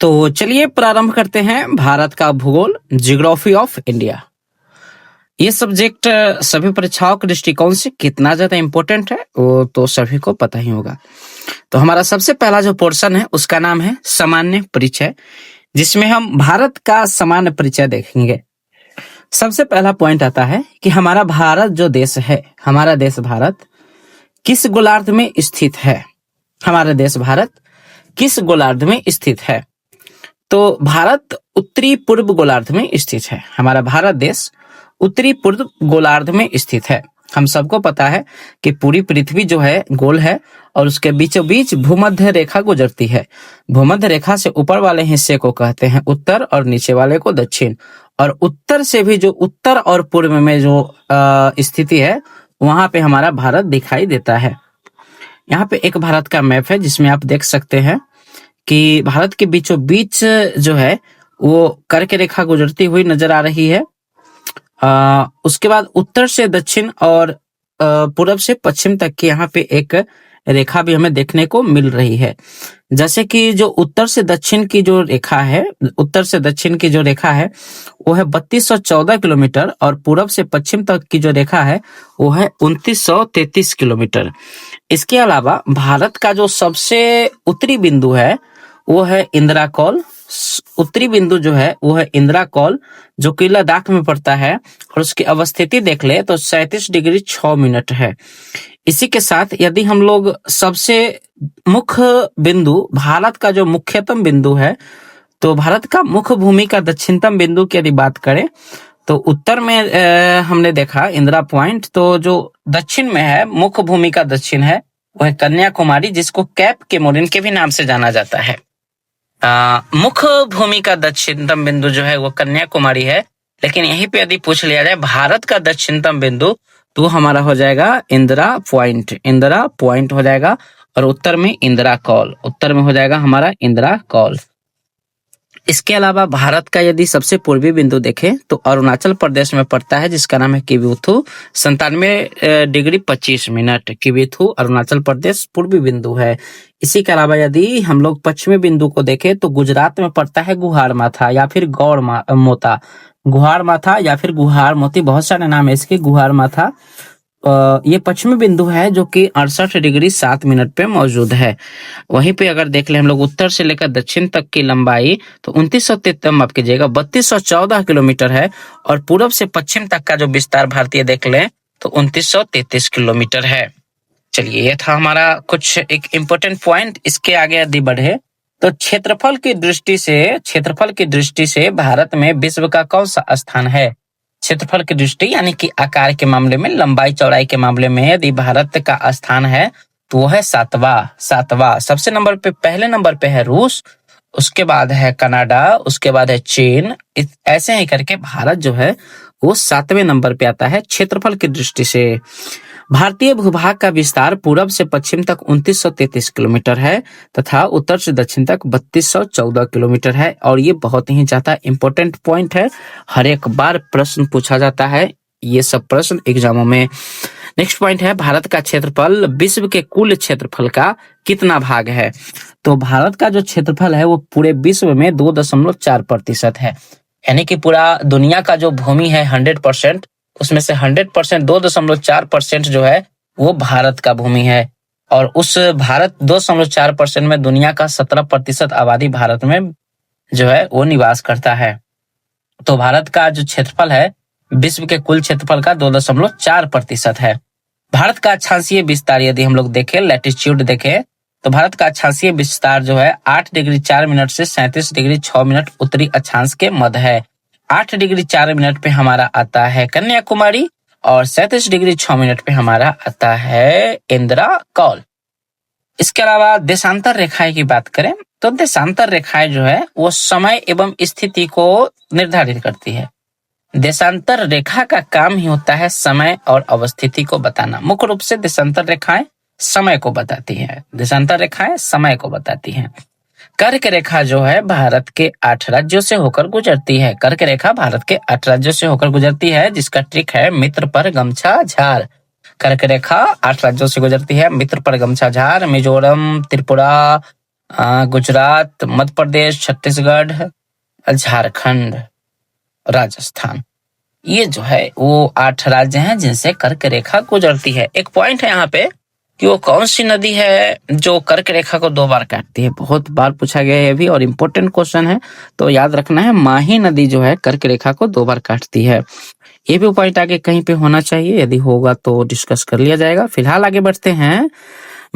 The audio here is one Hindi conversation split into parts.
तो चलिए प्रारंभ करते हैं भारत का भूगोल जियोग्राफी ऑफ इंडिया। ये सब्जेक्ट सभी परीक्षाओं के दृष्टिकोण से कितना ज्यादा इम्पोर्टेंट है वो तो सभी को पता ही होगा। तो हमारा सबसे पहला जो पोर्शन है उसका नाम है सामान्य परिचय, जिसमें हम भारत का सामान्य परिचय देखेंगे। सबसे पहला पॉइंट आता है कि हमारा भारत जो देश है, हमारा देश भारत किस गोलार्ध में स्थित है। हमारा देश भारत किस गोलार्ध में स्थित है? तो भारत उत्तरी पूर्व गोलार्ध में स्थित है। हमारा भारत देश उत्तरी पूर्व गोलार्ध में स्थित है। हम सबको पता है कि पूरी पृथ्वी जो है गोल है और उसके बीचों बीच भूमध्य रेखा गुजरती है। भूमध्य रेखा से ऊपर वाले हिस्से को कहते हैं उत्तर और नीचे वाले को दक्षिण। और उत्तर से भी जो उत्तर और पूर्व में जो स्थिति है वहां पे हमारा भारत दिखाई देता है। यहाँ पे एक भारत का मैप है जिसमें आप देख सकते हैं कि भारत के बीचों बीच जो है वो कर्क रेखा गुजरती हुई नजर आ रही है। उसके बाद उत्तर से दक्षिण और पूरब से पश्चिम तक की यहाँ पे एक रेखा भी हमें देखने को मिल रही है। जैसे कि जो उत्तर से दक्षिण की जो रेखा है, उत्तर से दक्षिण की जो रेखा है वो है 3214 किलोमीटर और पूरब से पश्चिम तक की जो रेखा है वो है 2933 किलोमीटर। इसके अलावा भारत का जो सबसे उत्तरी बिंदु है वो है इंदिरा कौल। उत्तरी बिंदु जो है वो है इंदिरा कौल जो कि लद्दाख में पड़ता है और उसकी अवस्थिति देख ले तो 37 डिग्री 6 मिनट है। इसी के साथ यदि हम लोग सबसे मुख्य बिंदु, भारत का जो मुख्यतम बिंदु है, तो भारत का मुख्य भूमि का दक्षिणतम बिंदु की यदि बात करें तो उत्तर में हमने देखा इंदिरा पॉइंट, तो जो दक्षिण में है मुख्य भूमि का दक्षिण है वो है कन्याकुमारी, जिसको कैप केमोरिन के भी नाम से जाना जाता है। मुख्य भूमि का दक्षिणतम बिंदु जो है वो कन्याकुमारी है, लेकिन यहीं पे यदि पूछ लिया जाए भारत का दक्षिणतम बिंदु तो हमारा हो जाएगा इंदिरा पॉइंट। इंदिरा पॉइंट हो जाएगा और उत्तर में इंदिरा कौल, उत्तर में हो जाएगा हमारा इंदिरा कौल। इसके अलावा भारत का यदि सबसे पूर्वी बिंदु देखें तो अरुणाचल प्रदेश में पड़ता है जिसका नाम है किबुथु, 97 डिग्री 25 मिनट। किबुथु अरुणाचल प्रदेश पूर्वी बिंदु है। इसी के अलावा यदि हम लोग पश्चिमी बिंदु को देखें तो गुजरात में पड़ता है गुहार माथा या फिर गौड़ मोता, गुहार माथा या फिर गुहार मोती, बहुत सारे नाम है इसके। गुहार माथा ये पश्चिमी बिंदु है जो कि 68 डिग्री 7 मिनट पे मौजूद है। वहीं पे अगर देख ले हम लोग उत्तर से लेकर दक्षिण तक की लंबाई तो 2933 माफ कीजिएगा 3214 किलोमीटर है और पूरब से पश्चिम तक का जो विस्तार भारतीय देख लें तो 2933 किलोमीटर है। चलिए ये था हमारा कुछ एक इम्पोर्टेंट पॉइंट। इसके आगे यदि बढ़े तो क्षेत्रफल की दृष्टि से भारत में विश्व का कौन सा स्थान है? क्षेत्रफल की दृष्टि यानी कि आकार के मामले में, लंबाई चौड़ाई के मामले में यदि भारत का स्थान है तो वो है सातवां। सबसे नंबर पे, पहले नंबर पे है रूस, उसके बाद है कनाडा, उसके बाद है चीन। ऐसे ही करके भारत जो है वो 7वें नंबर पे आता है क्षेत्रफल की दृष्टि से। भारतीय भूभाग का विस्तार पूरब से पश्चिम तक 2933 किलोमीटर है तथा उत्तर से दक्षिण तक 3214 किलोमीटर है। और ये बहुत ही ज्यादा इंपॉर्टेंट पॉइंट है, हर एक बार प्रश्न पूछा जाता है ये सब प्रश्न एग्जामों में। नेक्स्ट पॉइंट है भारत का क्षेत्रफल विश्व के कुल क्षेत्रफल का कितना भाग है? तो भारत का जो क्षेत्रफल है वो पूरे विश्व में 2.4% है, यानी कि पूरा दुनिया का जो भूमि है 100%, उसमें से 100% 2.4% जो है वो भारत का भूमि है। और उस भारत 2.4% में दुनिया का 17% आबादी भारत में जो है वो निवास करता है। तो भारत का जो क्षेत्रफल है विश्व के कुल क्षेत्रफल का 2.4% है। भारत का अक्षांशीय विस्तार यदि हम लोग देखें, लैटिट्यूड देखें, तो भारत का अक्षांशीय विस्तार जो है 8 डिग्री 4 मिनट से 37 डिग्री 6 मिनट उत्तरी अक्षांश के मध्य है। 8 डिग्री 4 मिनट पे हमारा आता है कन्याकुमारी और 37 डिग्री 6 मिनट पे हमारा आता है इंदिरा कौल। इसके अलावा देशांतर रेखाएं की बात करें तो देशांतर रेखाएं जो है वो समय एवं स्थिति को निर्धारित करती है। देशांतर रेखा का काम ही होता है समय और अवस्थिति को बताना। मुख्य रूप से देशांतर रेखाएं समय को बताती है, देशांतर रेखाएं समय को बताती हैं। कर्क रेखा जो है भारत के 8 राज्यों से होकर गुजरती है। कर्क रेखा भारत के 8 राज्यों से होकर गुजरती है, जिसका ट्रिक है मित्र पर गमछा झार। कर्क रेखा 8 राज्यों से गुजरती है, मित्र पर गमछा झार। मिजोरम, त्रिपुरा, गुजरात, मध्य प्रदेश, छत्तीसगढ़, झारखंड, राजस्थान। ये जो है वो 8 राज्य हैं जिनसे कर्क रेखा गुजरती है। एक पॉइंट है यहाँ पे कि वो कौन सी नदी है जो कर्क रेखा को 2 बार काटती है। बहुत बार पूछा गया है अभी और इम्पोर्टेंट क्वेश्चन है, तो याद रखना है। माही नदी जो है कर्क रेखा को 2 बार काटती है। ये भी पॉइंट आगे कहीं पे होना चाहिए, यदि होगा तो डिस्कस कर लिया जाएगा। फिलहाल आगे बढ़ते हैं।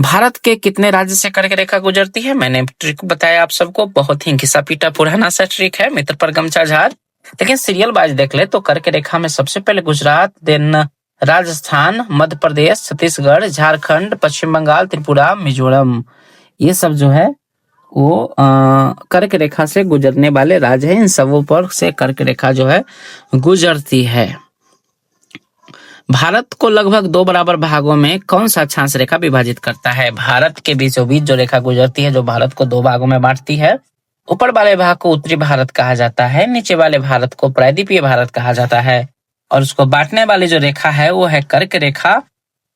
भारत के कितने राज्य से कर्क रेखा गुजरती है? मैंने ट्रिक बताया आप सबको, बहुत ही घिसा पीटा पुराना सा ट्रिक है, मित्र पर गमछा झाड़। लेकिन सीरियल वाइज देख ले तो कर्क रेखा में सबसे पहले गुजरात, देन राजस्थान, मध्य प्रदेश, छत्तीसगढ़, झारखंड, पश्चिम बंगाल, त्रिपुरा, मिजोरम, ये सब जो है वो कर्क रेखा से गुजरने वाले राज्य हैं। इन सबों पर से कर्क रेखा जो है गुजरती है। भारत को लगभग 2 बराबर भागों में कौन सा अक्षांश रेखा विभाजित करता है? भारत के बीचों बीच जो रेखा गुजरती है, जो भारत को 2 भागों में बांटती है, ऊपर वाले भाग को उत्तरी भारत कहा जाता है, नीचे वाले भारत को प्रायद्वीपीय भारत कहा जाता है, और उसको बांटने वाली जो रेखा है वो है कर्क रेखा।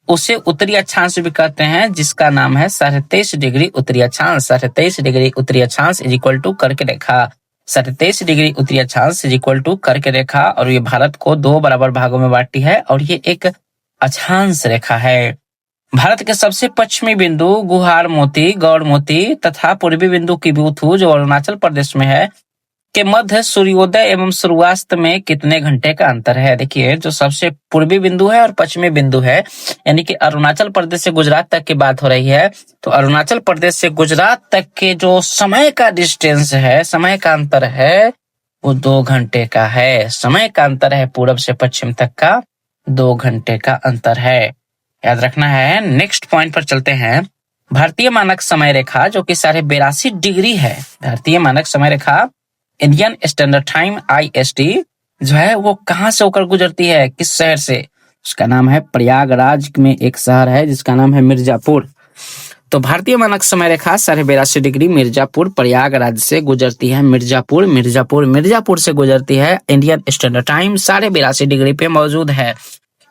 उसे उत्तरी अक्षांश भी कहते हैं, जिसका नाम है 23.5 डिग्री उत्तरी अक्षांश। 23.5 डिग्री उत्तरी अक्षांश इज इक्वल टू कर्क रेखा। 23.5 डिग्री उत्तरी अक्षांश इज इक्वल टू कर्क रेखा, और ये भारत को 2 बराबर भागों में बांटती है, और ये एक अक्षांश रेखा है। भारत के सबसे पश्चिमी बिंदु गुहार मोती, गौड़ मोती तथा पूर्वी बिंदु किबुथु जो अरुणाचल प्रदेश में है के मध्य सूर्योदय एवं सूर्यास्त में कितने घंटे का अंतर है? देखिए, जो सबसे पूर्वी बिंदु है और पश्चिमी बिंदु है, यानी कि अरुणाचल प्रदेश से गुजरात तक की बात हो रही है, तो अरुणाचल प्रदेश से गुजरात तक के जो समय का डिस्टेंस है, समय का अंतर है, वो 2 घंटे का है। समय का अंतर है पूर्व से पश्चिम तक का 2 घंटे का अंतर है, याद रखना है। नेक्स्ट पॉइंट पर चलते हैं। भारतीय मानक समय रेखा जो कि 82.5 डिग्री है, भारतीय मानक समय रेखा इंडियन स्टैंडर्ड टाइम IST जो है वो कहां से होकर गुजरती है, किस शहर से? उसका नाम है प्रयागराज में एक शहर है जिसका नाम है मिर्जापुर। तो भारतीय मानक समय रेखा 82.5 डिग्री मिर्जापुर प्रयागराज से गुजरती है। मिर्जापुर से गुजरती है। इंडियन स्टैंडर्ड टाइम 82.5 डिग्री पे मौजूद है।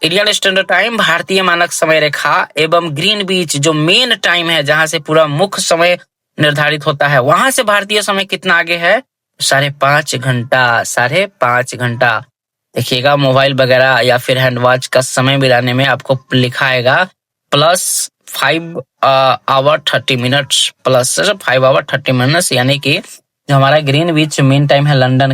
इंडियन स्टैंडर्ड टाइम भारतीय मानक समय रेखा एवं ग्रीनविच जो मेन टाइम है, जहां से पूरा मुख्य समय निर्धारित होता है, वहां से भारतीय समय कितना आगे है? 5.5 घंटा। 5.5 घंटा। देखिएगा, मोबाइल वगैरह या फिर हैंड वॉच का समय मिलाने में आपको लिखा आएगा +5 आवर 30 मिनट्स, +5 आवर 30 मिनट्स, यानी कि जो हमारा ग्रीनविच मेन टाइम है लंदन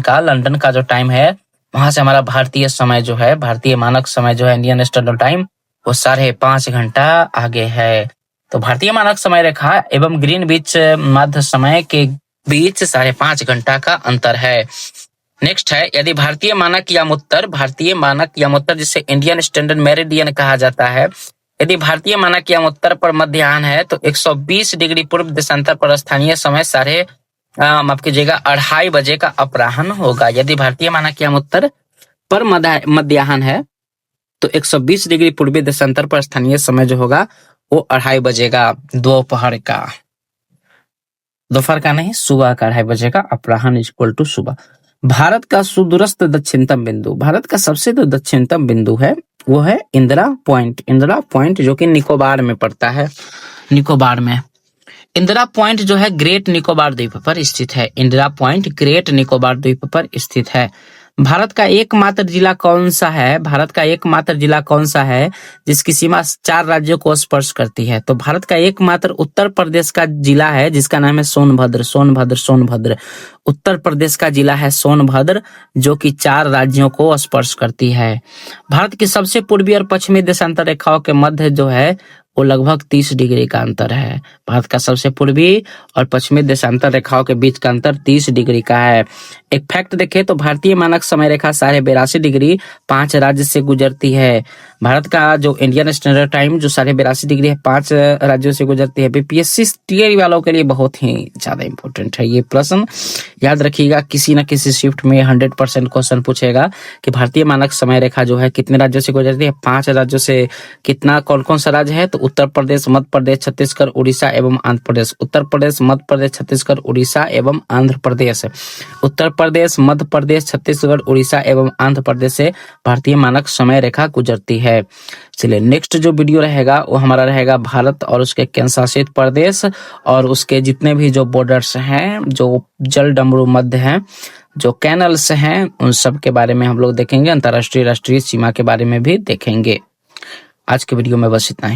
का जो टाइम है, वहां से हमारा भारतीय समय जो है, भारतीय मानक समय जो है इंडियन स्टैंडर्ड टाइम, वो 5.5 घंटा आगे है। तो भारतीय मानक समय रेखा एवं ग्रीनविच मध्य समय के बीच 5.5 घंटा का अंतर है। नेक्स्ट है, यदि भारतीय मानक यामोत्तर जिसे इंडियन स्टैंडर्ड मेरिडियन कहा जाता है, यदि भारतीय मानक यामोत्तर पर मध्याह्न है तो 120 डिग्री पूर्व देशांतर पर स्थानीय समय 2:30 बजे का अपराह्न होगा। यदि भारतीय मानक यामोत्तर पर मध्याह्न है तो 120 डिग्री पूर्वी देशांतर पर स्थानीय समय जो होगा वो 2:30 बजे का, दोपहर का नहीं, सुबह का 2:30 बजे का। अपराह्न इक्वल टू सुबह। भारत का सुदूरस्थ दक्षिणतम बिंदु, भारत का सबसे जो दक्षिणतम बिंदु है वो है इंदिरा पॉइंट जो कि निकोबार में पड़ता है। इंदिरा पॉइंट जो है ग्रेट निकोबार द्वीप पर स्थित है। इंदिरा पॉइंट ग्रेट निकोबार द्वीप पर स्थित है। भारत का एकमात्र जिला कौन सा है जिसकी सीमा 4 राज्यों को स्पर्श करती है? तो भारत का एकमात्र उत्तर प्रदेश का जिला है जिसका नाम है सोनभद्र। उत्तर प्रदेश का जिला है सोनभद्र, जो कि 4 राज्यों को स्पर्श करती है। भारत की सबसे पूर्वी और पश्चिमी देशांतर रेखाओं के मध्य जो है वो लगभग 30 डिग्री का अंतर है। भारत का सबसे पूर्वी और पश्चिमी देशांतर रेखाओं के बीच का अंतर 30 डिग्री का है। एक फैक्ट देखें तो भारतीय मानक समय रेखा 82.5 डिग्री 5 राज्य से गुजरती है। भारत का जो इंडियन स्टैंडर्ड टाइम जो 82.5 डिग्री है 5 राज्यों से गुजरती है। बीपीएससी टीआरई वालों के लिए बहुत ही ज्यादा इंपॉर्टेंट है ये प्रश्न, याद रखिएगा। किसी न किसी शिफ्ट में 100% क्वेश्चन पूछेगा कि भारतीय मानक समय रेखा जो है कितने राज्यों से गुजरती है? 5 राज्यों से। कितना, कौन कौन सा राज्य है? तो उत्तर प्रदेश, मध्य प्रदेश, छत्तीसगढ़, उड़ीसा एवं आंध्र प्रदेश। उत्तर प्रदेश, मध्य प्रदेश, छत्तीसगढ़, उड़ीसा एवं आंध्र प्रदेश। उत्तर प्रदेश, मध्य प्रदेश, छत्तीसगढ़, उड़ीसा एवं आंध्र प्रदेश से भारतीय मानक समय रेखा गुजरती है। चलिए नेक्स्ट जो वीडियो रहेगा वो हमारा रहेगा भारत और उसके केंद्र शासित प्रदेश और उसके जितने भी जो बॉर्डर्स हैं, जो जल डमरू मध्य हैं, जो कैनल्स हैं, उन सब के बारे में हम लोग देखेंगे। अंतर्राष्ट्रीय राष्ट्रीय सीमा के बारे में भी देखेंगे। आज के वीडियो में बस इतना ही।